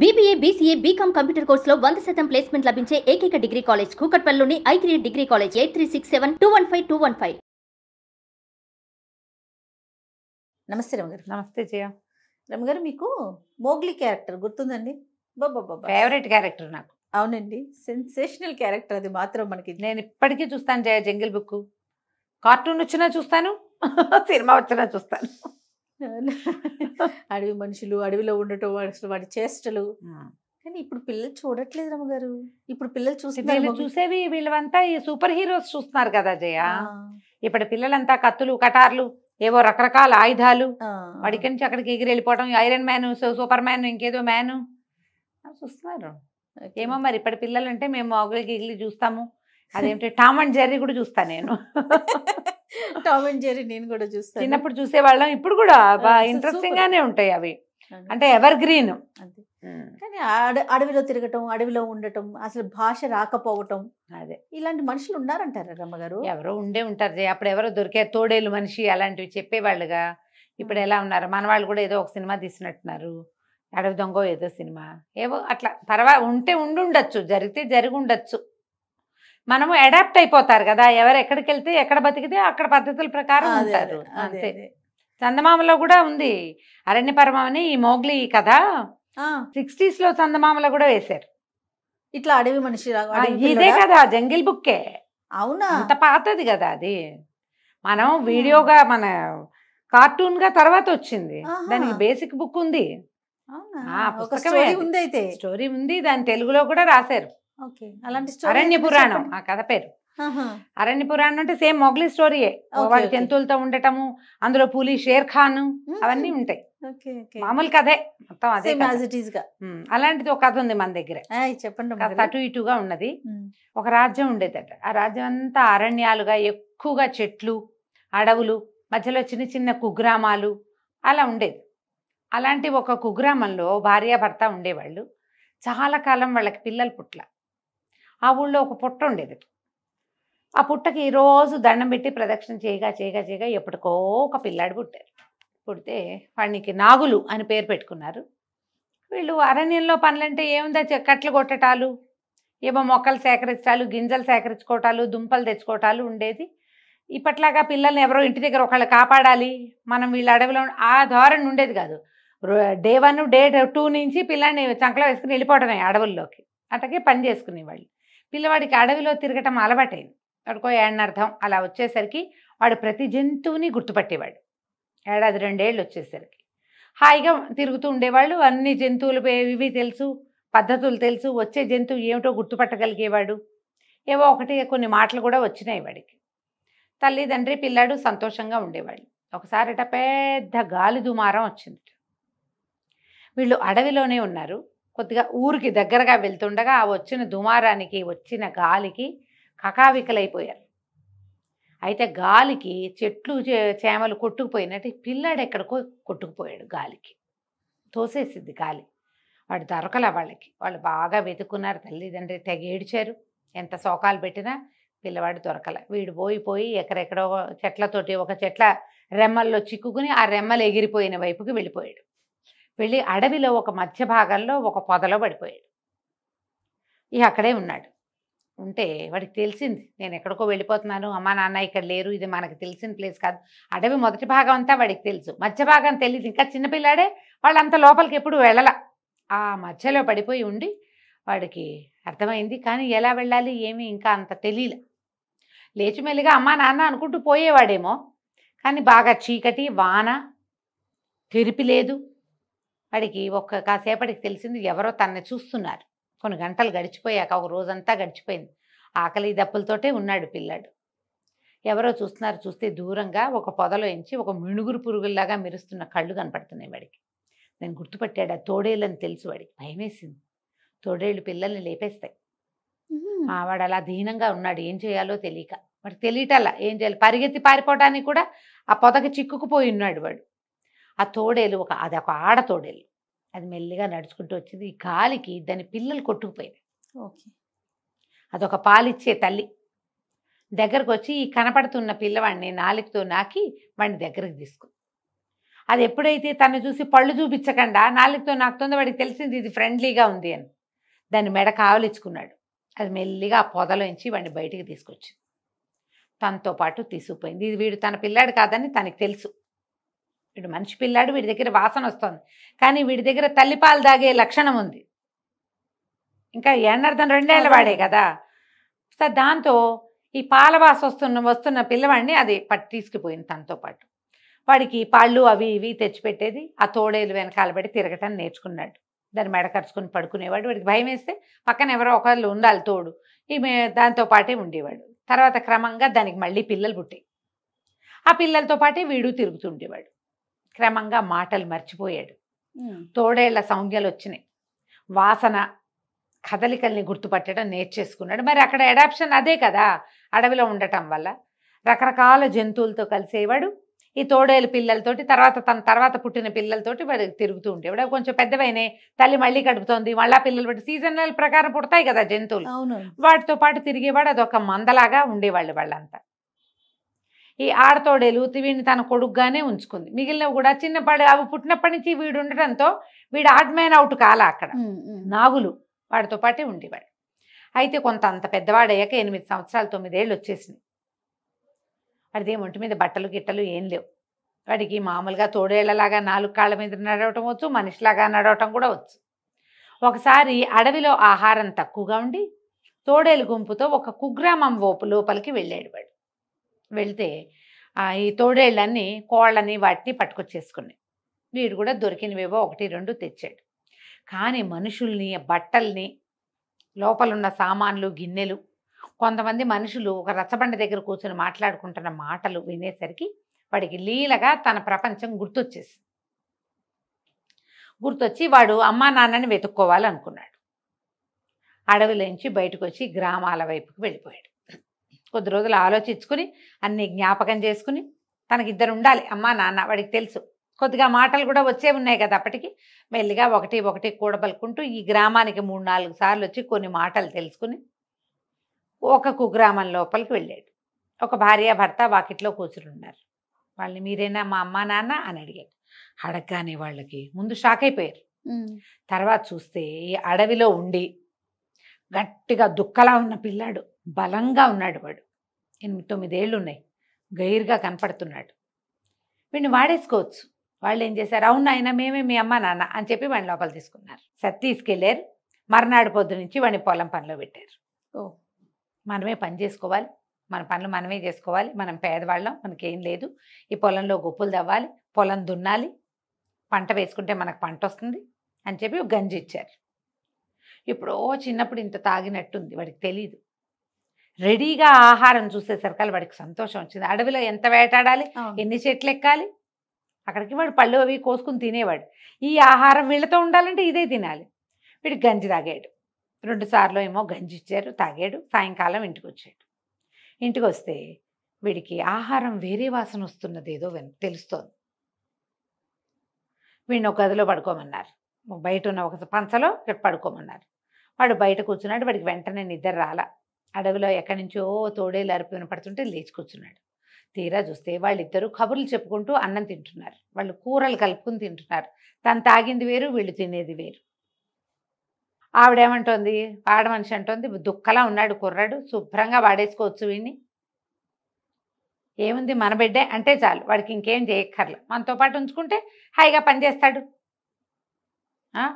BBA, BCA, BCom computer కోర్సులో 100% placement లభించే ఏకైక డిగ్రీ కాలేజ్ కూకట్పల్లిలోని i3 డిగ్రీ కాలేజ్ 8367215215. నమస్తే రమగారు. నమస్తే జయ. రమగారు, మీకు మోగ్లీ క్యారెక్టర్ గుర్తుందండి? బాబా ఫేవరెట్ క్యారెక్టర్ నాకు. అవునండి, సెన్సేషనల్ క్యారెక్టర్ అది మాత్రం మనకి. నేను ఇప్పటికీ చూస్తాను జయ. జంగిల్ బుక్ కార్టూన్ వచ్చినా చూస్తాను, సినిమా వచ్చినా చూస్తాను. అడవి మనుషులు, అడవిలో ఉండటం, అసలు వాడి చేష్టలు. కానీ ఇప్పుడు పిల్లలు చూడట్లేదు రమగారు. ఇప్పుడు పిల్లలు వీళ్ళు చూసేవి వీళ్ళంతా ఈ సూపర్ హీరోస్ చూస్తున్నారు కదా జయ. ఇప్పుడు పిల్లలంతా కత్తులు, కటార్లు, ఏవో రకరకాల ఆయుధాలు, వాడికి నుంచి అక్కడికి ఎగిరి వెళ్ళిపోవడం, ఐరన్ మ్యాన్, సూపర్ మ్యాన్, ఇంకేదో మ్యాన్ చూస్తున్నారు. ఏమో మరి ఇప్పటి పిల్లలు అంటే మేము మొగలికి ఎగిలి చూస్తాము. అదేంటి టామ్ అండ్ జెర్రీ కూడా చూస్తాను నేను. టామ్ అండ్ జెర్రీ నేను కూడా చూస్తాను. చిన్నప్పుడు చూసేవాళ్ళం, ఇప్పుడు కూడా బాగా ఇంట్రెస్టింగ్ గానే ఉంటాయి అవి. అంటే ఎవర్ గ్రీన్. కానీ అడవిలో తిరగటం, అడవిలో ఉండటం, అసలు భాష రాకపోవటం, అదే ఇలాంటి మనుషులు ఉన్నారంటారా రమ్మగారు? ఎవరో ఉండే ఉంటారు జయ. అప్పుడు ఎవరో దొరికే తోడేలు మనిషి అలాంటివి చెప్పేవాళ్ళుగా. ఇప్పుడు ఎలా ఉన్నారు మన వాళ్ళు కూడా ఏదో ఒక సినిమా తీసినట్టున్నారు, అడవి దొంగ ఏదో సినిమా, ఏవో అట్లా ఉంటే ఉండుండొచ్చు, జరిగితే జరిగి ఉండొచ్చు. మనము అడాప్ట్ అయిపోతారు కదా, ఎవరు ఎక్కడికి వెళ్తే ఎక్కడ బతికితే అక్కడ పద్ధతుల ప్రకారం ఉంటారు అంతే. చందమామలో కూడా ఉంది అరణ్యపరమని ఈ మోగ్లీ కథ. 60s లో చందమామలో కూడా వేశారు ఇట్లా అడవి మనిషి. ఇదే కదా జంగిల్ బుక్కే. అవునా? అంత పాతది కదా అది. మనం వీడియోగా మన కార్టూన్ గా తర్వాత వచ్చింది, దానికి బేసిక్ బుక్ ఉంది. స్టోరీ ఉంది, దాని తెలుగులో కూడా రాశారు. అరణ్య పురాణం ఆ కథ పేరు. అరణ్య పురాణం అంటే సేమ్ మొగ్లీ స్టోరీయే. వాడి జంతువులతో ఉండటము, అందులో పులి, షేర్ ఖాన్ అవన్నీ ఉంటాయి. మామూలు కథే మొత్తం అదే. అలాంటిది ఒక కథ ఉంది మన దగ్గర, చెప్పండి. అటు ఇటుగా ఉన్నది. ఒక రాజ్యం ఉండేదట. ఆ రాజ్యం అంతా అరణ్యాలుగా, ఎక్కువగా చెట్లు, అడవులు, మధ్యలో చిన్న చిన్న కుగ్రామాలు అలా ఉండేది. అలాంటి ఒక కుగ్రామంలో భార్యాభర్త ఉండేవాళ్ళు. చాలా కాలం వాళ్ళకి పిల్లలు పుట్ల. ఆ ఊళ్ళో ఒక పుట్ట ఉండేది. ఆ పుట్టకి రోజు దండం పెట్టి ప్రదక్షిణ చేయగా చేయగా చేయగా ఎప్పటికో ఒక పిల్లాడు పుట్టారు. పుడితే వాడికి నాగులు అని పేరు పెట్టుకున్నారు. వీళ్ళు అరణ్యంలో పనులంటే ఏముందా, కట్లు కొట్టటాలు, ఏమో మొక్కలు సేకరించటాలు, గింజలు సేకరించుకోవటాలు, దుంపలు తెచ్చుకోవటాలు ఉండేది. ఇప్పట్లాగా పిల్లల్ని ఎవరో ఇంటి దగ్గర ఒకళ్ళు కాపాడాలి, మనం వీళ్ళ అడవిలో ఆ ధోరణి ఉండేది కాదు. డే 1 డే 2 నుంచి పిల్లాడిని చంకలో వేసుకుని వెళ్ళిపోవడమే అడవుల్లోకి. అటకే పని చేసుకునేవాళ్ళు. పిల్లవాడికి అడవిలో తిరగటం అలవాటైంది. వాడికో ఏడనర్థం అలా వచ్చేసరికి వాడు ప్రతి జంతువుని గుర్తుపట్టేవాడు. 1-2 ఏళ్ళు వచ్చేసరికి హాయిగా తిరుగుతూ ఉండేవాళ్ళు. అన్ని జంతువులు ఇవి తెలుసు, పద్ధతులు తెలుసు, వచ్చే జంతువు ఏమిటో గుర్తుపట్టగలిగేవాడు. ఏవో ఒకటి కొన్ని మాటలు కూడా వచ్చినాయి వాడికి. తల్లిదండ్రి పిల్లాడు సంతోషంగా ఉండేవాళ్ళు. ఒకసారిట పెద్ద గాలి దుమారం వచ్చింది. వీళ్ళు అడవిలోనే ఉన్నారు. కొద్దిగా ఊరికి దగ్గరగా వెళ్తుండగా ఆ వచ్చిన దుమారానికి, వచ్చిన గాలికి కకావికలైపోయారు. అయితే గాలికి చెట్లు చేమలు కొట్టుకుపోయినట్టు పిల్లాడు ఎక్కడికో కొట్టుకుపోయాడు. గాలికి తోసేసింది గాలి. వాడు దొరకల వాళ్ళకి. వాళ్ళు బాగా వెతుక్కున్నారు. తల్లిదండ్రి తెగ ఏడ్చారు. ఎంత శోకాలు పెట్టినా పిల్లవాడు దొరకల. వీడు పోయి ఎక్కడెక్కడో చెట్లతోటి ఒక చెట్ల రెమ్మల్లో చిక్కుకుని ఆ రెమ్మలు ఎగిరిపోయిన వైపుకి వెళ్ళిపోయాడు. వెళ్ళి అడవిలో ఒక మధ్య భాగంలో ఒక పొదలో పడిపోయాడు. ఇక అక్కడే ఉన్నాడు. ఉంటే వాడికి తెలిసింది, నేను ఎక్కడికో వెళ్ళిపోతున్నాను, అమ్మా నాన్న ఇక్కడ లేరు, ఇది మనకు తెలిసిన ప్లేస్ కాదు. అడవి మొదటి భాగం అంతా వాడికి తెలుసు, మధ్య భాగం తెలియదు. ఇంకా చిన్నపిల్లాడే, వాళ్ళంత లోపలికి ఎప్పుడు వెళ్ళల. ఆ మధ్యలో పడిపోయి ఉండి వాడికి అర్థమైంది. కానీ ఎలా వెళ్ళాలి ఏమీ ఇంకా అంత తెలియలే. లేచి మెల్లిగా అమ్మా నాన్న అనుకుంటూ పోయేవాడేమో. కానీ బాగా చీకటి, వాన, తెరిపి లేదు. వాడికి కాసేపటికి తెలిసింది ఎవరో తనని చూస్తున్నారు. కొన్ని గంటలు గడిచిపోయాక, ఒక రోజంతా గడిచిపోయింది. ఆకలి దప్పులతోటే ఉన్నాడు పిల్లాడు. ఎవరో చూస్తున్నారు. చూస్తే దూరంగా ఒక పొదలో ఎంచి ఒక మిణుగురు పురుగుల్లాగా మెరుస్తున్న కళ్ళు కనపడుతున్నాయి వాడికి. నేను గుర్తుపట్టాడు. ఆ తోడేళ్ళని తెలుసు వాడికి. భయం వేసింది. తోడేళ్ళు పిల్లల్ని లేపేస్తాయి. వాడు అలా దీనంగా ఉన్నాడు. ఏం చేయాలో తెలియక, వాడికి తెలియటల్లా ఏం చేయాలి. పరిగెత్తి పారిపోవడానికి కూడా ఆ పొదకి చిక్కుకుపోయి ఉన్నాడు వాడు. ఆ తోడేలు అదొక ఆడ తోడేలు. అది మెల్లిగా నడుచుకుంటూ వచ్చింది. ఈ గాలికి దాని పిల్లలు కొట్టుకుపోయింది. అదొక పాలిచ్చే తల్లి. దగ్గరకు వచ్చి ఈ కనపడుతున్న పిల్లవాడిని నాలుకతో నాకి వాడిని దగ్గరకు తీసుకుంది. అది ఎప్పుడైతే తను చూసి పళ్ళు చూపించకుండా నాలుగుతో నాకుతుందో వాడికి తెలిసింది ఇది ఫ్రెండ్లీగా ఉంది అని. దాన్ని మెడ కావలించుకున్నాడు. అది మెల్లిగా ఆ పొదలోంచి వాడిని బయటికి తీసుకొచ్చింది. తనతో పాటు తీసుకుపోయింది. ఇది వీడు తన పిల్లాడు కాదని తనకి తెలుసు. వీడు మనిషి పిల్లాడు, వీడి దగ్గర వాసన వస్తుంది, కానీ వీడి దగ్గర తల్లిపాలు దాగే లక్షణం ఉంది. ఇంకా ఎన్నర్థం 2 ఏళ్ల వాడే కదా. సో దాంతో ఈ పాల వాస వస్తున్న పిల్లవాడిని అది తీసుకుపోయింది తనతో పాటు. వాడికి పళ్ళు అవి ఇవి తెచ్చిపెట్టేది. ఆ తోడేలు వెనకాల పడి తిరగటం నేర్చుకున్నాడు. దాన్ని మెడకరుచుకుని పడుకునేవాడు. వాడికి భయం వేస్తే పక్కన ఎవరో ఒకళ్ళు ఉండాలి తోడు. ఈమె దాంతో పాటే ఉండేవాడు. తర్వాత క్రమంగా దానికి మళ్ళీ పిల్లలు పుట్టాయి. ఆ పిల్లలతో పాటే వీడు తిరుగుతుండేవాడు. క్రమంగా మాటలు మర్చిపోయాడు. తోడేళ్ల సంజ్ఞలు వచ్చినాయి. వాసన కదలికల్ని గుర్తుపట్టడం నేర్చేసుకున్నాడు. మరి అక్కడ అడాప్షన్ అదే కదా, అడవిలో ఉండటం వల్ల రకరకాల జంతువులతో కలిసేవాడు. ఈ తోడేలు పిల్లలతోటి తన తర్వాత పుట్టిన పిల్లలతోటి వాడు తిరుగుతూ ఉండేవాడు. అవి కొంచెం పెద్దవైనే తల్లి మళ్ళీ కడుపుతోంది, మళ్ళా పిల్లలు పెట్టి సీజనల్ ప్రకారం పుడతాయి కదా జంతువులు, వాటితో పాటు తిరిగేవాడు. అదొక మందలాగా ఉండేవాళ్ళు వాళ్ళంతా. ఈ ఆడతోడేలు వీడిని తన కొడుకుగానే ఉంచుకుంది. మిగిలినవి కూడా చిన్నపాడు అవి పుట్టినప్పటి నుంచి వీడు ఉండటంతో వీడు ఆడ్ మ్యాన్ అవుట్ కాల. అక్కడ నాగులు వాడితో పాటే ఉండేవాడు. అయితే కొంత అంత పెద్దవాడయ్యాక 8 సంవత్సరాలు 9 ఏళ్ళు వచ్చేసింది. వాడిది ఒంటి మీద బట్టలు గిట్టలు ఏం లేవు. వాడికి మామూలుగా తోడేళ్లలాగా 4 కాళ్ళ మీద నడవటం వచ్చు, మనిషిలాగా నడవటం కూడా వచ్చు. ఒకసారి అడవిలో ఆహారం తక్కువగా ఉండి తోడేలు గుంపుతో ఒక కుగ్రామం లోపలికి వెళ్ళాడు వాడు. వెళ్తే ఈ తోడేళ్ళన్నీ కోళ్ళని వాటిని పట్టుకొచ్చేసుకున్నాయి. వీడు కూడా దొరికినవేవో 1, 2 తెచ్చాడు. కానీ మనుషుల్ని, బట్టల్ని, లోపలున్న సామాన్లు, గిన్నెలు, కొంతమంది మనుషులు ఒక రచ్చబండ దగ్గర కూర్చొని మాట్లాడుకుంటున్న మాటలు వినేసరికి వాడికి లీలగా తన ప్రపంచం గుర్తొచ్చి వాడు అమ్మా నాన్నని వెతుక్కోవాలనుకున్నాడు. అడవిలోంచి బయటకు వచ్చి గ్రామాల వైపుకి వెళ్ళిపోయాడు. కొద్ది రోజులు ఆలోచించుకుని అన్ని జ్ఞాపకం చేసుకుని తనకిద్దరు ఉండాలి అమ్మా నాన్న, వాడికి తెలుసు. కొద్దిగా మాటలు కూడా వచ్చే ఉన్నాయి కదా అప్పటికి. మెల్లిగా ఒకటి కూడబలుకుంటూ ఈ గ్రామానికి 3-4 సార్లు వచ్చి కొన్ని మాటలు తెలుసుకుని ఒక కుగ్రామం లోపలికి వెళ్ళాడు. ఒక భార్య భర్త వాకిట్లో కూర్చుని ఉన్నారు. వాళ్ళని మీరేనా మా అమ్మా నాన్న అని అడిగాడు. అడగగానే వాళ్ళకి ముందు షాక్ అయిపోయారు. తర్వాత చూస్తే ఈ అడవిలో ఉండి గట్టిగా దుక్కలా ఉన్న పిల్లాడు, బలంగా ఉన్నాడు. వాడు 8-9 ఏళ్ళు ఉన్నాయి, గైరుగా కనపడుతున్నాడు. వీడిని వాడేసుకోవచ్చు. వాళ్ళు ఏం చేశారు, అవును ఆయన మేమే మీ అమ్మ నాన్న అని చెప్పి వాడిని లోపల తీసుకున్నారు. తీసుకెళ్ళారు. మర్నాడు పొద్దు నుంచి వాడిని పొలం పనిలో పెట్టారు. మనమే పని చేసుకోవాలి, మన పనులు మనమే చేసుకోవాలి, మనం పేదవాళ్ళం, మనకేం లేదు, ఈ పొలంలో గుప్పులు తవ్వాలి, పొలం దున్నాలి, పంట వేసుకుంటే మనకు పంట వస్తుంది అని చెప్పి ఒక గంజి ఇచ్చారు. ఇప్పుడు చిన్నప్పుడు ఇంత తాగినట్టుంది, వాడికి తెలీదు. రెడీగా ఆహారం చూసేసరికి వాడికి సంతోషం వచ్చింది. అడవిలో ఎంత వేటాడాలి, ఎన్ని చెట్లు ఎక్కాలి, అక్కడికి వాడు పళ్ళు అవి కోసుకుని తినేవాడు. ఈ ఆహారం వీళ్ళతో ఉండాలంటే ఇదే తినాలి. వీడికి గంజి తాగాడు. 2 సార్లు ఏమో గంజి ఇచ్చారు, తాగాడు. సాయంకాలం ఇంటికి వచ్చాడు. ఇంటికి వస్తే వీడికి ఆహారం వేరే వాసన వస్తున్నది ఏదో తెలుస్తోంది. వీడిని ఒక గదిలో పడుకోమన్నారు. బయట ఉన్న ఒక పంచలో ఇక్కడ పడుకోమన్నారు. వాడు బయట కూర్చున్నాడు. వాడికి వెంటనే నిద్ర రాల. అడవిలో ఎక్కడి నుంచో తోడేలు అరుపు వినపడుతుంటే లేచి కూర్చున్నాడు. తీరా చూస్తే వాళ్ళిద్దరూ కబుర్లు చెప్పుకుంటూ అన్నం తింటున్నారు. వాళ్ళు కూరలు కలుపుకుని తింటున్నారు. తను తాగింది వేరు, వీళ్ళు తినేది వేరు. ఆవిడేమంటోంది, మనిషి అంటోంది, దుక్కలా ఉన్నాడు కుర్రాడు, శుభ్రంగా వాడేసుకోవచ్చు వీడిని, ఏముంది మన బిడ్డే అంటే చాలు, వాడికి ఇంకేం చేయక్కర్లే, మనతో పాటు ఉంచుకుంటే హాయిగా పనిచేస్తాడు,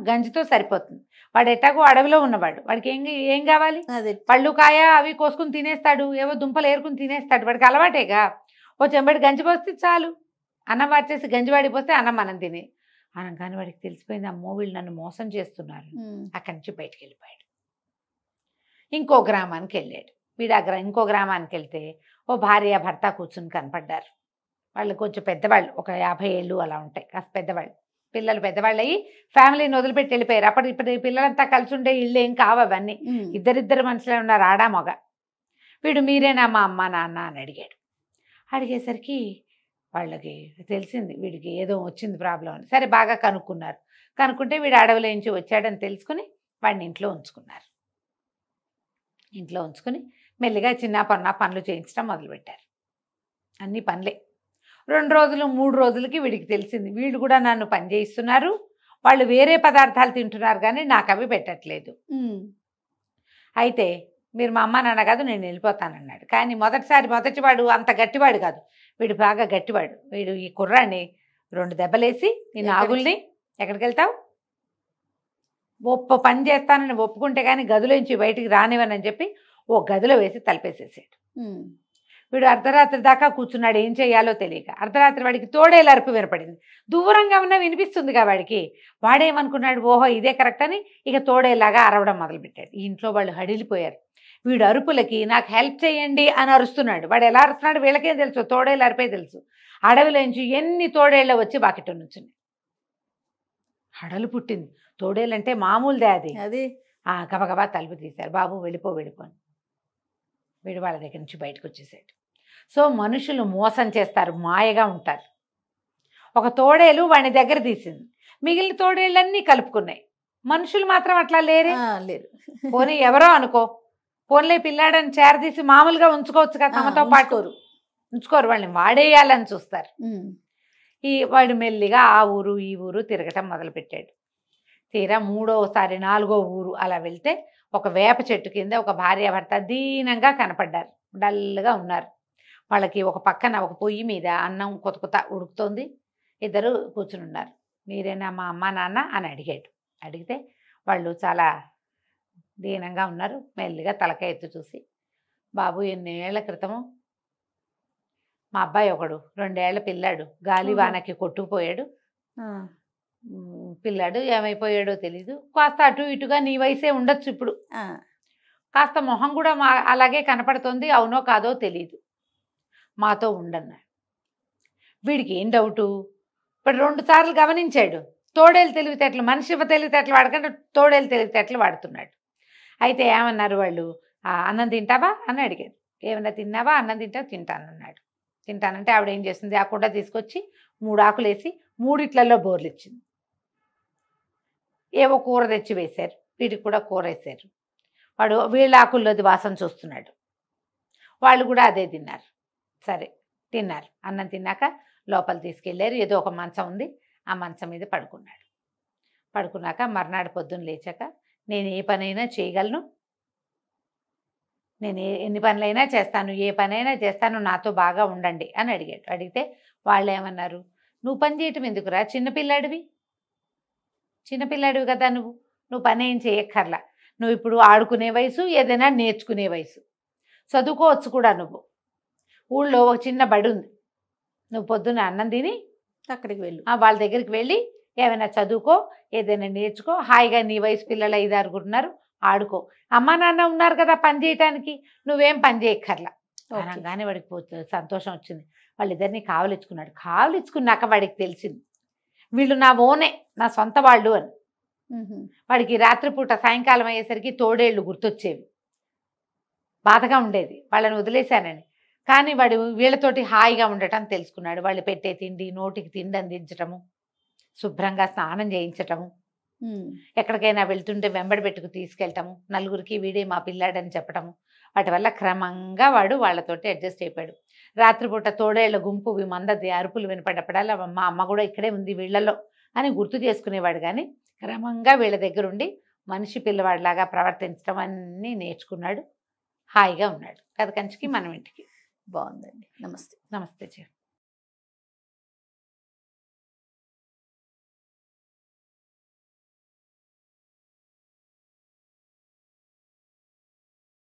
గంజితో సరిపోతుంది. వాడు ఎట్టాగో అడవిలో ఉన్నవాడు, వాడికి ఏం కావాలి, పళ్ళు కాయ అవి కోసుకుని తినేస్తాడు, ఏవో దుంపలు ఏరుకుని తినేస్తాడు, వాడికి అలవాటేగా. ఓ చెంబడి గంజి పోస్తే చాలు, అన్నం వాచేసి గంజి వాడిపోస్తే అన్నం మనం తిని అనగానే వాడికి తెలిసిపోయింది, అమ్మో వీళ్ళు నన్ను మోసం చేస్తున్నారు. అక్కడి నుంచి బయటికి వెళ్ళిపోయాడు. ఇంకో గ్రామానికి వెళ్ళాడు. వీడు ఇంకో గ్రామానికి వెళ్తే ఓ భార్య భర్త కూర్చుని కనపడ్డారు. వాళ్ళు కొంచెం పెద్దవాళ్ళు, ఒక 50 ఏళ్ళు అలా ఉంటాయి, కాస్త పెద్దవాళ్ళు. పిల్లలు పెద్దవాళ్ళు అయ్యి ఫ్యామిలీని వదిలిపెట్టి వెళ్ళిపోయారు. ఇప్పుడు ఈ పిల్లలంతా కలిసి ఉండే ఇళ్ళు ఏం కావు అవన్నీ, ఇద్దరిద్దరు మనుషులే ఉన్నారు, ఆడా మగ. వీడు మీరేనా మా అమ్మ నాన్న అని అడిగాడు. అడిగేసరికి వాళ్ళకి తెలిసింది వీడికి ఏదో వచ్చింది ప్రాబ్లం అని. సరే బాగా కనుక్కుంటే వీడు అడవిలో నుంచి వచ్చాడని తెలుసుకుని వాడిని ఇంట్లో ఉంచుకున్నారు. ఇంట్లో ఉంచుకుని మెల్లిగా చిన్న పనులు చేయించడం మొదలుపెట్టారు. అన్ని పనులే. 2 రోజులు 3 రోజులకి వీడికి తెలిసింది వీళ్ళు కూడా నన్ను పని చేయిస్తున్నారు, వాళ్ళు వేరే పదార్థాలు తింటున్నారు కానీ నాకు అవి పెట్టట్లేదు. అయితే మీరు మా అమ్మ నాన్న కాదు, నేను వెళ్ళిపోతానన్నాడు. కానీ మొదటివాడు అంత గట్టివాడు కాదు, వీడు బాగా గట్టివాడు. వీడు ఈ కుర్రాన్ని 2 దెబ్బలేసి ఈ నాగుల్ని ఎక్కడికి వెళ్తావు, పని చేస్తానని ఒప్పుకుంటే కానీ గదిలోంచి బయటికి రానివ్వనని చెప్పి ఓ గదిలో వేసి తలపేసేసాడు. వీడు అర్ధరాత్రి దాకా కూర్చున్నాడు, ఏం చేయాలో తెలియక. అర్ధరాత్రి వాడికి తోడేలు అరుపు వినపడింది. దూరంగా ఉన్నా వినిపిస్తుందిగా వాడికి. వాడేమనుకున్నాడు, ఓహో ఇదే కరెక్ట్ అని ఇక తోడేలాగా అరవడం మొదలుపెట్టాడు. ఈ ఇంట్లో వాళ్ళు హడిలిపోయారు. వీడు అరుపులకి నాకు హెల్ప్ చేయండి అని అరుస్తున్నాడు. వాడు ఎలా అరుస్తున్నాడు వీళ్ళకేం తెలుసు, తోడేళ్ళు అరిపే తెలుసు. అడవిలోంచి ఎన్ని తోడేళ్ళు వచ్చి బాకెట్టు నుంచున్నాయి. హడలు పుట్టింది. తోడేళ్ళంటే మామూలుదే అది. గబగబా తలుపు తీశారు. బాబు వెళ్ళిపో అని. వీడు వాళ్ళ దగ్గర నుంచి బయటకు వచ్చేసాడు. సో మనుషులు మోసం చేస్తారు, మాయగా ఉంటారు. ఒక తోడేలు వాడి దగ్గర తీసింది, మిగిలిన తోడేళ్ళన్నీ కలుపుకున్నాయి. మనుషులు మాత్రం అట్లా లేరు. పోనీ ఎవరో అనుకో, పోన్లే పిల్లాడని చేరదీసి మామూలుగా ఉంచుకోవచ్చు కదా, తమతో పాటు ఉంచుకోరు, వాళ్ళని వాడేయాలని చూస్తారు. వాడు మెల్లిగా ఆ ఊరు ఈ ఊరు తిరగటం మొదలుపెట్టాడు. తీరా 3వసారి 4వ ఊరు అలా వెళ్తే ఒక వేప చెట్టు కింద ఒక భార్యాభర్త దీనంగా కనపడ్డారు. డల్గా ఉన్నారు. వాళ్ళకి ఒక పక్కన ఒక పొయ్యి మీద అన్నం కొత్త ఉడుకుతోంది. ఇద్దరు కూర్చుని ఉన్నారు. మీరేనా మా అమ్మ నాన్న అని అడిగాడు. అడిగితే వాళ్ళు చాలా దీనంగా ఉన్నారు. మెల్లిగా తలకాయ ఎత్తు చూసి, బాబు ఎన్నేళ్ల క్రితము మా అబ్బాయి ఒకడు 2 ఏళ్ల పిల్లాడు గాలివానకి కొట్టుకుపోయాడు. పిల్లాడు ఏమైపోయాడో తెలీదు. కాస్త అటు ఇటుగా నీ వయసే ఉండొచ్చు ఇప్పుడు. కాస్త మొహం కూడా అలాగే కనపడుతుంది. అవునో కాదో తెలీదు. మాతో ఉండన్నాడు. వీడికి ఏం డౌటు, ఇప్పుడు 2 సార్లు గమనించాడు. తోడేలు తెలివితేటలు, మనిషి తెలివితేటలు వాడకుండా తోడేలు తెలివితేటలు వాడుతున్నాడు. అయితే ఏమన్నారు వాళ్ళు, అన్నం తింటావా అని అడిగారు. ఏమన్నా తిన్నావా, అన్నం తింటావా, తింటానన్నాడు. తింటానంటే ఆవిడ ఏం చేసింది, ఆ కుండ తీసుకొచ్చి 3 ఆకులు వేసి 3 బోర్లు ఇచ్చింది. ఏవో కూర తెచ్చి వేశారు. వీడికి కూడా కూర వేశారు. వాడు వీళ్ళ ఆకుల్లోది వాసన చూస్తున్నాడు. వాళ్ళు కూడా అదే తిన్నారు. సరే తిన్నారు. అన్నం తిన్నాక లోపల తీసుకెళ్ళారు. ఏదో ఒక మంచం ఉంది, ఆ మంచం మీద పడుకున్నాడు. పడుకున్నాక మర్నాడు పొద్దున్న లేచాక, నేను ఏ పనైనా చేయగలను, నేను ఎన్ని పనులైనా చేస్తాను, ఏ పనైనా చేస్తాను, నాతో బాగా ఉండండి అని అడిగాడు. అడిగితే వాళ్ళు ఏమన్నారు, నువ్వు పని చేయటం ఎందుకురా, చిన్నపిల్లాడివి కదా, నువ్వు పని ఏం చేయక్కర్లా, నువ్వు ఇప్పుడు ఆడుకునే వయసు, ఏదైనా నేర్చుకునే వయసు, చదువుకోవచ్చు కూడా. నువ్వు ఊళ్ళో ఒక చిన్న బడి ఉంది, నువ్వు పొద్దున్న అన్నం తిని అక్కడికి వెళ్ళి వాళ్ళ దగ్గరికి వెళ్ళి ఏమైనా చదువుకో, ఏదైనా నేర్చుకో, హాయిగా నీ వయసు పిల్లలు 5-6 ఉన్నారు, ఆడుకో. అమ్మా నాన్న ఉన్నారు కదా పని చేయటానికి, నువ్వేం పని చేయక్కర్లా అనగానే వాడికి సంతోషం వచ్చింది. వాళ్ళిద్దరిని కావలిచ్చుకున్నాడు. కావలిచ్చుకున్నాక వాడికి తెలిసింది, వీళ్ళు నా ఓనే, నా సొంత వాళ్ళు అని. వాడికి రాత్రిపూట సాయంకాలం అయ్యేసరికి తోడేళ్ళు గుర్తొచ్చేవి. బాధగా ఉండేది వాళ్ళని వదిలేశానని. కానీ వాడు వీళ్ళతోటి హాయిగా ఉండటం తెలుసుకున్నాడు. వాళ్ళు పెట్టే తిండి, నోటికి తిండి అందించటము, శుభ్రంగా స్నానం చేయించటము, ఎక్కడికైనా వెళ్తుంటే వెంబడి పెట్టుకు తీసుకెళ్ళటము, నలుగురికి వీడే మా పిల్లాడని చెప్పటము, వాటి వల్ల క్రమంగా వాడు వాళ్ళతోటి అడ్జస్ట్ అయిపోయాడు. రాత్రిపూట తోడేళ్ల గుంపు మందది అరుపులు వినపడ్డప్పుడల్లా మా అమ్మ కూడా ఇక్కడే ఉంది వీళ్ళలో అని గుర్తు చేసుకునేవాడు. కానీ క్రమంగా వీళ్ళ దగ్గరుండి మనిషి పిల్లవాడిలాగా ప్రవర్తించడం అన్నీ నేర్చుకున్నాడు. హాయిగా ఉన్నాడు. కథ కంచికి మనం ఇంటికి. బాగుందండి. నమస్తే. నమస్తే.